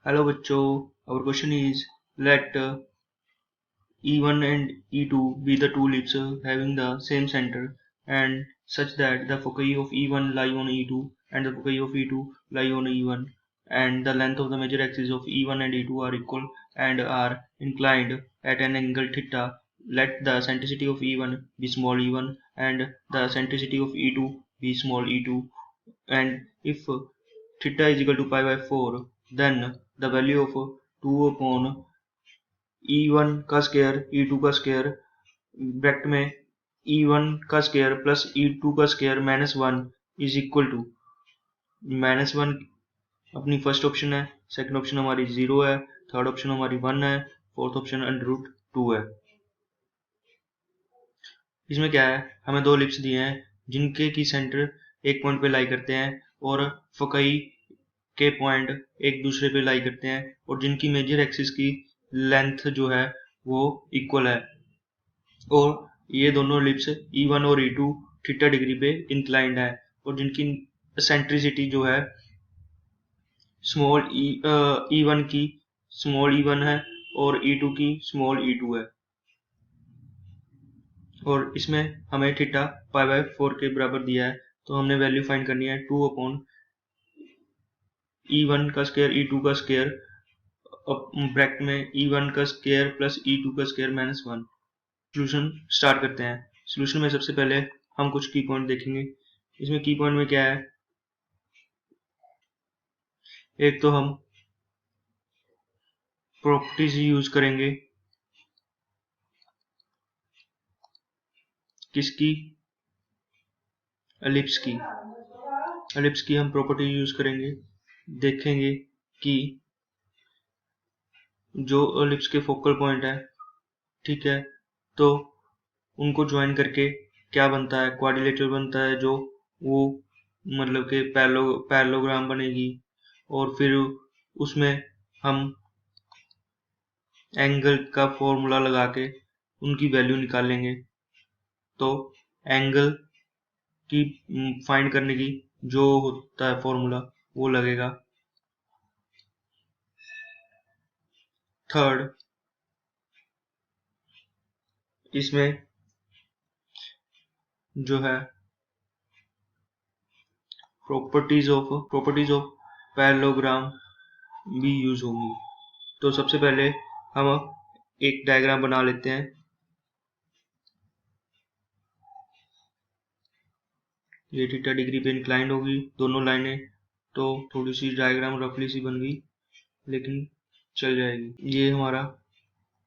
Hello बच्चों, our question is let E1 and E2 be the two ellipses having the same center and such that the foci of E1 lie on E2 and the foci of E2 lie on E1 and the length of the major axes of E1 and E2 are equal and are inclined at an angle theta. Let the centricity of E1 be small e1 and the centricity of E2 be small e2, and if theta is equal to pi by 4, then the value of 2 upon E1 का square E2 का square bracket में E1 का square plus E2 का square -1 is equal to -1 अपनी first option है, second option हमारी 0 है, third option हमारी 1 है, फोर्थ ऑप्शन √2 है। इसमें क्या है, हमें दो एलिप्स दिए हैं जिनके की सेंटर एक पॉइंट पे लाई करते हैं और फोकई के पॉइंट एक दूसरे पे लाई करते हैं और जिनकी मेजर एक्सिस की लेंथ जो है वो इक्वल है और ये दोनों एलिप्स E1 और E2 थीटा डिग्री पे इंक्लाइंड है और जिनकी सेंट्रिसिटी जो है स्मॉल E1 की स्मॉल E1 है और E2 की स्मॉल E2 है और इसमें हमें थीटा पाई बाय 4 के बराबर दिया है, तो हमने वैल्यू फाइंड करनी है 2 अपॉन E1 का स्क्वायर E2 का स्क्वायर ब्रैकेट में E1 का स्क्वायर प्लस E2 का स्क्वायर -1। सॉल्यूशन स्टार्ट करते हैं। सॉल्यूशन में सबसे पहले हम कुछ की पॉइंट देखेंगे। इसमें की पॉइंट में क्या है, एक तो हम प्रॉपर्टीज यूज करेंगे किसकी, एलिप्स की। एलिप्स की हम प्रॉपर्टी यूज करेंगे, देखेंगे कि जो एलिप्स के फोकल पॉइंट है, ठीक है, तो उनको ज्वाइन करके क्या बनता है, क्वाड्रिलेटरल बनता है, जो वो मतलब कि पैरेललोग्राम बनेगी और फिर उसमें हम एंगल का फॉर्मूला लगा के उनकी वैल्यू निकालेंगे। तो एंगल की फाइंड करने की जो होता है फॉर्मूला वो लगेगा। थर्ड, इसमें जो है प्रॉपर्टीज ऑफ पैरेललोग्राम भी यूज होंगी। तो सबसे पहले हम एक डायग्राम बना लेते हैं। ये थीटा डिग्री पे इंक्लाइंड होगी दोनों लाइनें, तो थोड़ी सी डायग्राम रफली सी बन गई लेकिन चल जाएगी। ये हमारा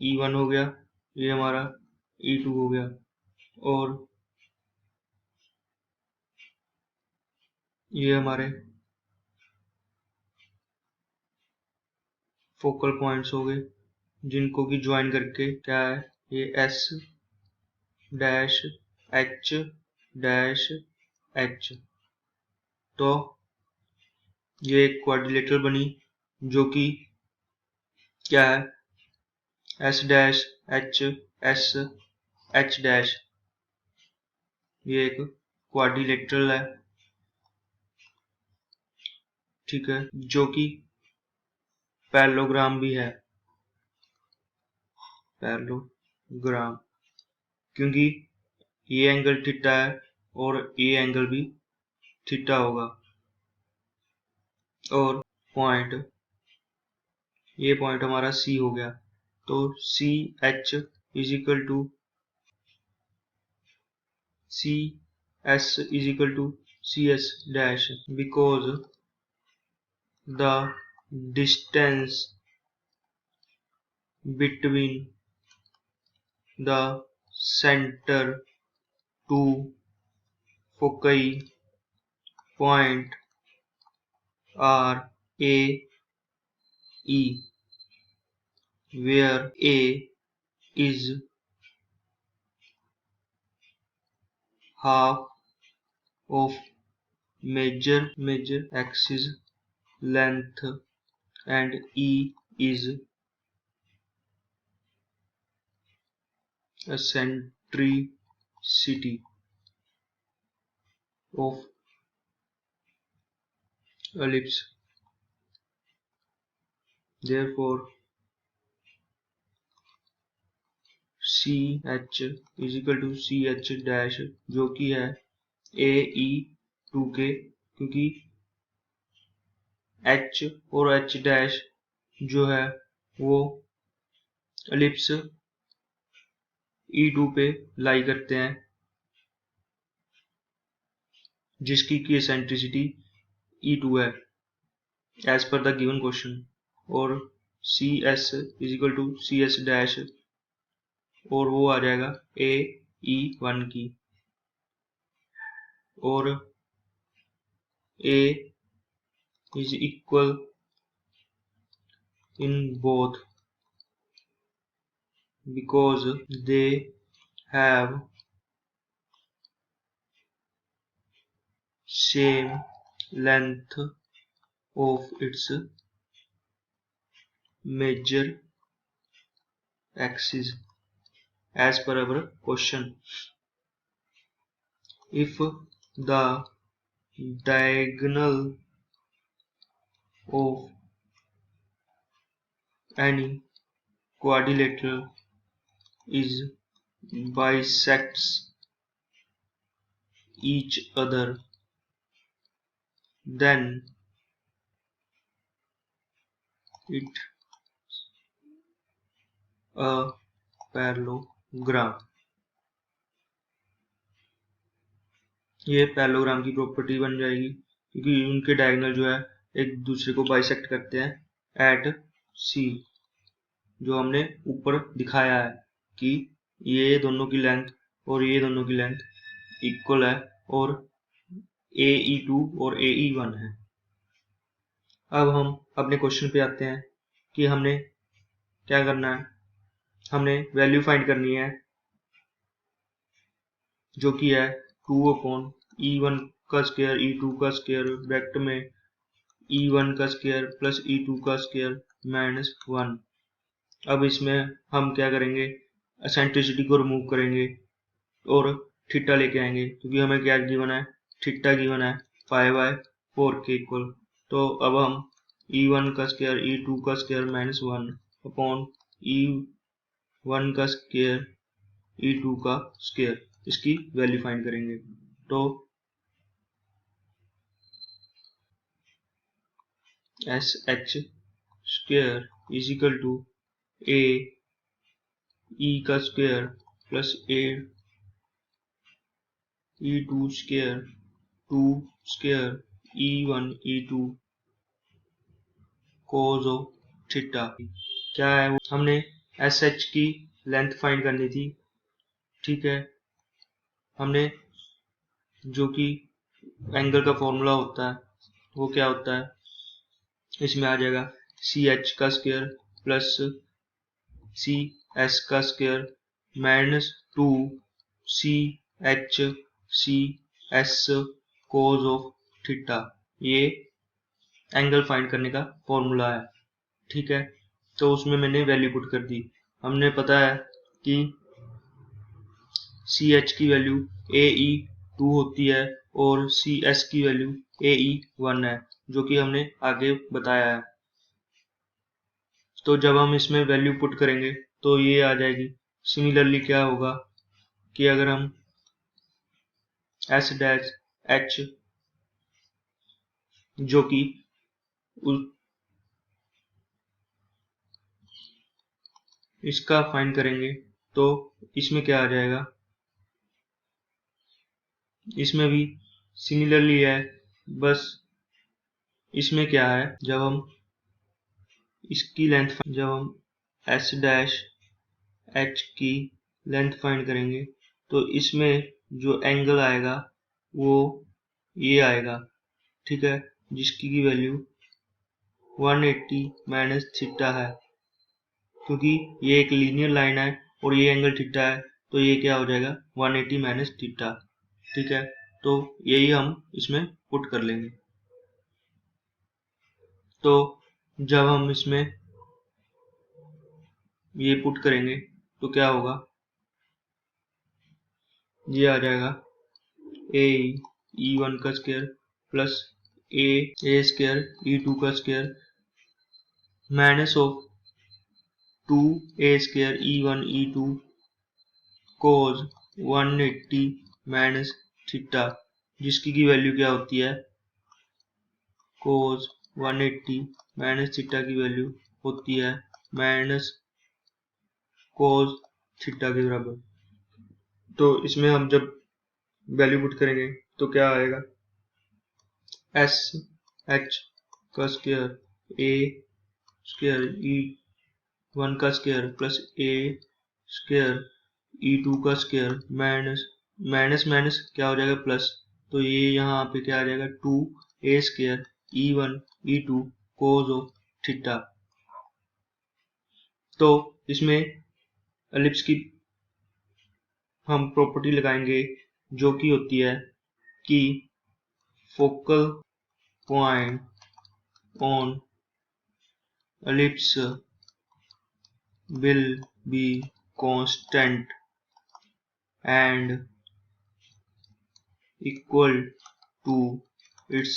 E1 हो गया, ये हमारा E2 हो गया और ये हमारे फोकल पॉइंट्स हो गए जिनको कि ज्वाइन करके क्या है, ये S dash H dash H, तो ये एक क्वाड्रिलेटरल बनी जो कि क्या है, S dash H S H dash, ये एक क्वाड्रिलेटरल है, ठीक है, जो कि पैरेललोग्राम भी है, पैरेललोग्राम, क्योंकि ये एंगल थीटा है और ये एंगल भी थीटा होगा। और पॉइंट, ये पॉइंट हमारा C हो गया, तो C H is equal to C S dash, because the distance between the center to foci point are A, E, where A is half of major axis length and E is eccentricity of ellipse। therefore CH is equal to CH dash, जो कि है AE2 के, क्योंकि H और H dash जो है वो ellipse E2 पे लाई करते हैं, जिसकी की एसेंट्रिसिटी E2 है एज पर द गिवन क्वेश्चन, और CS is equal to CS dash, और वो आ जाएगा AE1 की, और A is equal in both because they have same length of its major axis as per our question. If the diagonal of any quadrilateral is bisects each other, then it a parallelogram. ये parallelogram की property बन जाएगी, क्योंकि उनके diagonal जो है एक दूसरे को बाइसेक्ट करते हैं एट सी, जो हमने ऊपर दिखाया है कि ये दोनों की लेंथ और ये दोनों की लेंथ इक्वल है, और AE2 और AE1 है। अब हम अपने क्वेश्चन पे आते हैं कि हमने क्या करना है। हमने वैल्यू फाइंड करनी है, जो कि है 2/E1 का स्क्वायर E2 का स्क्वायर ब्रैकेट में E1 का स्क्वायर प्लस E2 का स्क्वायर माइनस 1। अब इसमें हम क्या करेंगे, एसेंट्रिसिटी को रिमूव करेंगे और थीटा लेके आएंगे, क्योंकि हमें क्या गिवन है, थीटा गिवन है π/4 के इक्वल। तो अब हम E1 का स्क्वायर E2 का स्क्वायर माइनस 1 अपॉन E1 का स्क्वायर E2 का स्क्वायर, इसकी वैल्यू फाइंड करेंगे। तो SH square is equal to A E का square plus A E2 square 2 square E1 E2 cos of theta. क्या है वो, हमने SH की लेंथ फाइंड करनी थी, ठीक है। हमने जो कि एंगल का फॉर्मूला होता है वो क्या होता है, इसमें आ जाएगा CH का स्क्वायर प्लस CS का square minus 2 CH CS cos of theta. ये एंगल फाइंड करने का फॉर्मूला है, ठीक है। तो उसमें मैंने वैल्यू पुट कर दी। हमने पता है कि CH की वैल्यू AE2 होती है और CS की वैल्यू AE1 है, जो कि हमने आगे बताया है। तो जब हम इसमें वैल्यू पुट करेंगे तो ये आ जाएगी। सिमिलरली क्या होगा कि अगर हम S डैश H जो कि इसका फाइंड करेंगे तो इसमें क्या आ जाएगा, इसमें भी सिमिलरली है, बस इसमें क्या है, जब हम इसकी लेंथ, जब हम S डैश H की लेंथ फाइंड करेंगे तो इसमें जो एंगल आएगा वो ये आएगा, ठीक है, जिसकी की वैल्यू 180 माइनस थीटा है, क्योंकि ये एक लीनियर लाइन है और ये एंगल थीटा है, तो ये क्या हो जाएगा 180 माइनस थीटा, ठीक है। तो यही हम इसमें पुट कर लेंगे। तो जब हम इसमें ये पुट करेंगे तो क्या होगा, ये आ जाएगा E1 का square plus A square E2 का square minus of 2a² e1 e2 cos 180 minus theta, जिसकी की वैल्यू क्या होती है, cos 180 माइनस थीटा की वैल्यू होती है माइनस cos थीटा के बराबर। तो इसमें हम जब वैल्यू पुट करेंगे तो क्या आएगा, एस एच का square A square E one का square plus A square E two का स्क्वायर माइनस माइनस माइनस क्या हो जाएगा प्लस, तो ये यहाँ पे क्या आ जाएगा 2a² e1 e2 cos of theta. तो इसमें एलिप्स की हम प्रॉपर्टी लगाएंगे जो कि होती है कि focal point on ellipse will be constant and equal to its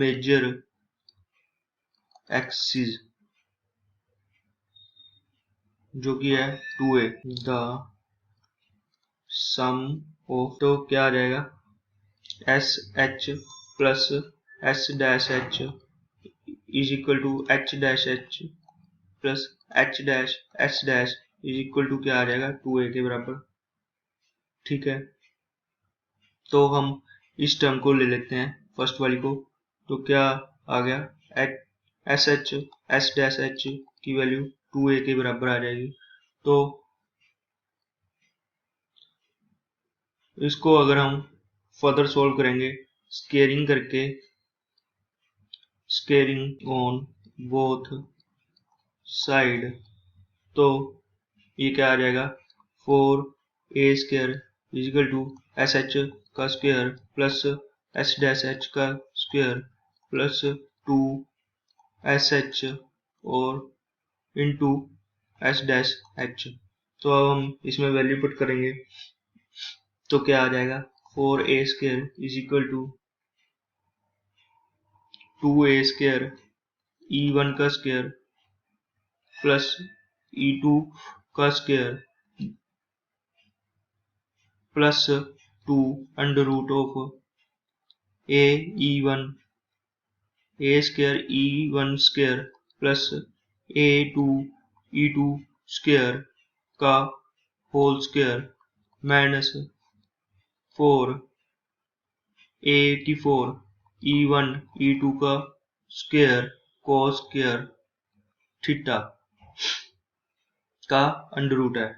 major axis, जो कि है 2a। द सम ऑफ, तो क्या आ जाएगा, S H plus S dash H is equal to H dash H plus H dash H dash is equal to क्या आ जाएगा 2a के बराबर। ठीक है, तो हम इस टर्म को ले लेते हैं फर्स्ट वाली को, तो क्या आ गया, S H S dash H की वैल्यू 2a के बराबर आ जाएगी। तो इसको अगर हम फर्दर सॉल्व करेंगे स्केयरिंग करके, स्केयरिंग ऑन बोथ साइड, तो ये क्या आ जाएगा, 4a² is equal to S H का square plus S dash H का स्क्वायर प्लस 2 SH और इंटू एस डैश एच। तो अब हम इसमें वैल्यू पुट करेंगे तो क्या आ जाएगा, 4a² is equal to 2a² e1 का स्क्वायर प्लस e2 का square plus 2 under root of a e1 a² e1 square plus a2 e2 square का whole square minus 4 a84 e1 e2 का square cos square theta का under root है।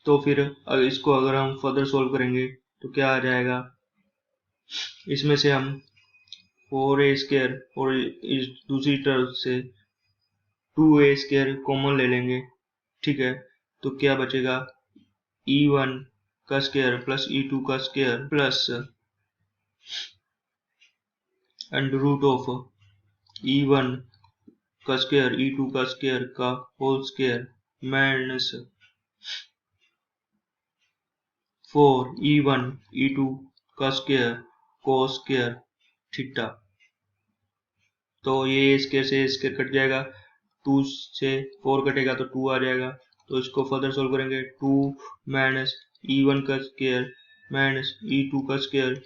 तो फिर इसको अगर हम फर्दर सॉल्व करेंगे तो क्या आ जाएगा, इसमें से हम 4a² और इस दूसरी तरफ से 2a² कॉमन ले लेंगे। ठीक है, तो क्या बचेगा, e1 का स्क्वायर प्लस e2 का square plus under root of e1 का स्क्वायर e2 का स्क्वायर का whole square minus 4 e1 e2 का स्क्वायर cos स्क्वायर थीटा। तो ये स्क्वायर से स्क्वायर कट जाएगा, 2 से 4 कटेगा तो 2 आ जाएगा। तो इसको फर्दर सोल्व करेंगे, 2 माइनस e1 का स्क्वायर माइनस e2 का square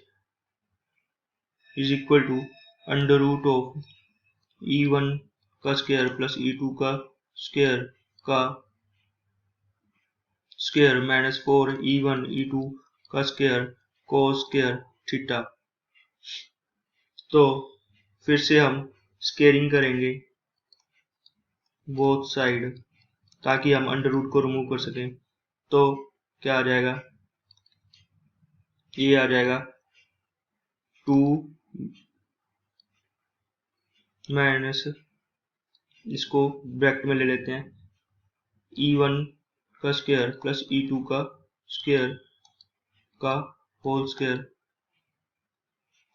is equal to under root of e1 का स्क्वायर प्लस e2 का स्क्वायर का स्क्वायर माइनस 4 e1 e2 का स्क्वायर cos स्क्वायर थीटा। तो फिर से हम स्केयरिंग करेंगे बोथ साइड ताकि हम अंडर रूट को रिमूव कर सकें। तो क्या आ जाएगा, ये आ जाएगा 2 माइनस, इसको ब्रैकेट में ले लेते हैं, e1 का स्क्वायर प्लस e2 का स्क्वायर का whole square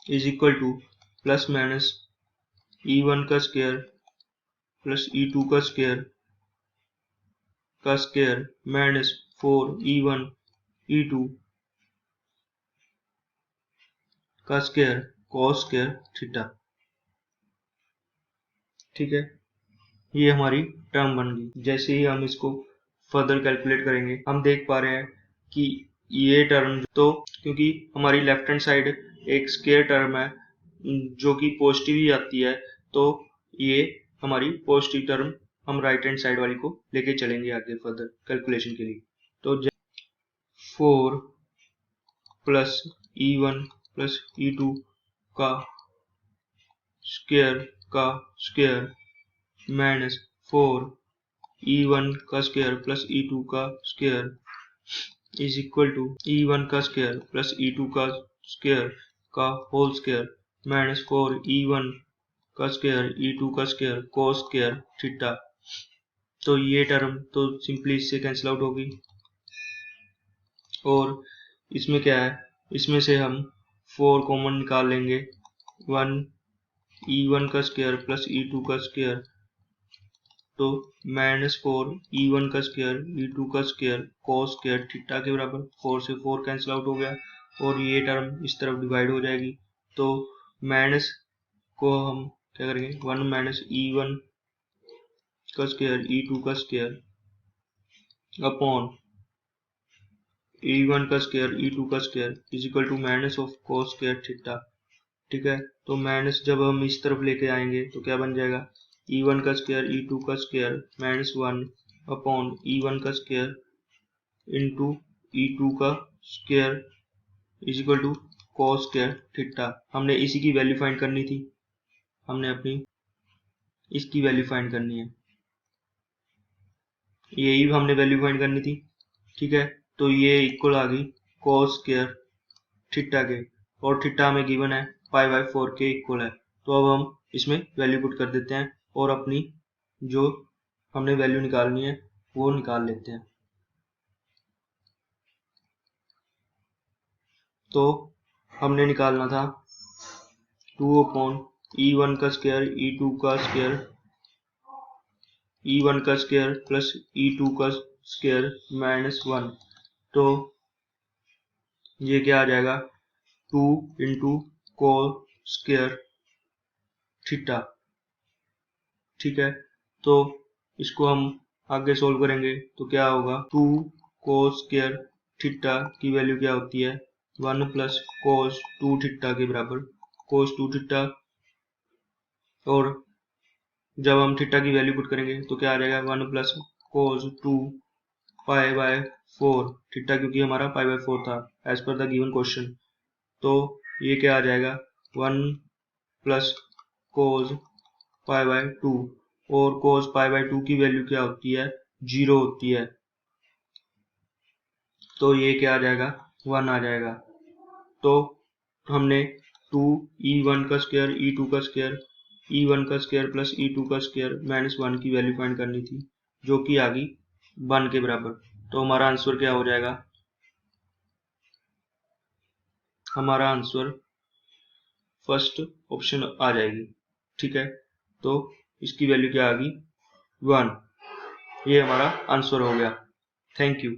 is equal to plus minus e1 का स्क्वायर प्लस e2 का स्क्वायर माइनस 4 e1 e2 का स्क्वायर cos स्क्वायर थीटा। ठीक है, ये हमारी टर्म बन गई। जैसे ही हम इसको फर्दर कैलकुलेट करेंगे हम देख पा रहे हैं कि ये टर्म तो क्योंकि हमारी लेफ्ट हैंड साइड एक स्क्वायर टर्म है जो कि पॉजिटिव ही आती है, तो ये हमारी पॉजिटिव टर्म हम राइट हैंड साइड वाली को लेके चलेंगे आगे फर्दर कैलकुलेशन के लिए। तो 4 प्लस E1 प्लस E2 का स्क्वायर माइनस 4 E1 का स्क्वायर प्लस E2 का square is equal to E1 का स्क्वायर प्लस E2 का स्क्वायर का होल स्क्वायर माइनस 4 E1 का स्क्वायर E2 का स्क्वायर कोस स्क्वायर थीटा। तो ये टर्म तो सिंपली इससे कैंसिल आउट होगी और इसमें क्या है, इसमें से हम 4 कॉमन निकाल लेंगे। 1 E1 का स्क्वायर प्लस E2 का स्क्वायर, तो माइनस 4 E1 का स्क्वायर E2 का स्क्वायर कोस स्क्वायर थीटा के बराबर। 4 से 4 कैंसिल आउट हो गया और ये टर्म इस तरफ डिवाइड हो जाएगी। तो माइनस को हम क्या करेंगे, 1 माइनस E1 का स्क्वायर E2 का स्क्वायर अपॉन E1 का स्क्वायर E2 का square is equal to minus of cos square theta. ठीक है, तो माइनस जब हम इस तरफ लेके आएंगे तो क्या बन जाएगा, E1 का स्क्वायर E2 का स्क्वायर माइनस 1 अपॉन E1 का स्क्वायर इंटू E2 का square is equal to cos square theta. हमने इसी की वैल्यू फाइंड करनी थी, हमने अपनी इसकी वैल्यू फाइंड करनी है, यही हमने वैल्यू फाइंड करनी थी। ठीक है, तो ये इक्वल आ गई कोस स्क्वायर थीटा के और थीटा हमें गिवन है π/4 के इक्वल है। तो अब हम इसमें वैल्यू पुट कर देते हैं और अपनी जो हमने वैल्यू निकालनी है वो निकाल लेते हैं। तो हमने निकालना था 2 अपॉन E1 का स्क्वायर E2 का स्क्वायर E1 का स्क्वायर प्लस E2 का स्क्वायर माइनस 1। तो ये क्या आ जाएगा, 2 इंटू कोस स्क्वायर थीटा। ठीक है, तो इसको हम आगे सोल्व करेंगे तो क्या होगा, 2 कोस स्क्वायर थीटा की वैल्यू क्या होती है, 1 प्लस कोस 2 थीटा के बराबर कोस 2 थीटा। और जब हम थीटा की वैल्यू पुट करेंगे तो क्या आ जाएगा, 1 प्लस कोस 2 π/4 थीटा, क्योंकि हमारा π/4 था एज पर द गिवन क्वेश्चन। तो ये क्या आ जाएगा, 1 प्लस कोस π/2 और कोस π/2 की वैल्यू क्या होती है, 0 होती है। तो ये क्या आ जाएगा, 1 आ जाएगा। तो हमने 2 E1 का स्क्वायर E2 का स्क्वायर E1 का स्क्वायर प्लस E2 का स्क्वायर माइनस 1 की वैल्यू फाइंड करनी थी जो कि आ गई 1 के बराबर। तो हमारा आंसर क्या हो जाएगा, हमारा आंसर फर्स्ट ऑप्शन आ जाएगी। ठीक है, तो इसकी वैल्यू क्या आ गई, 1। ये हमारा आंसर हो गया। Thank you.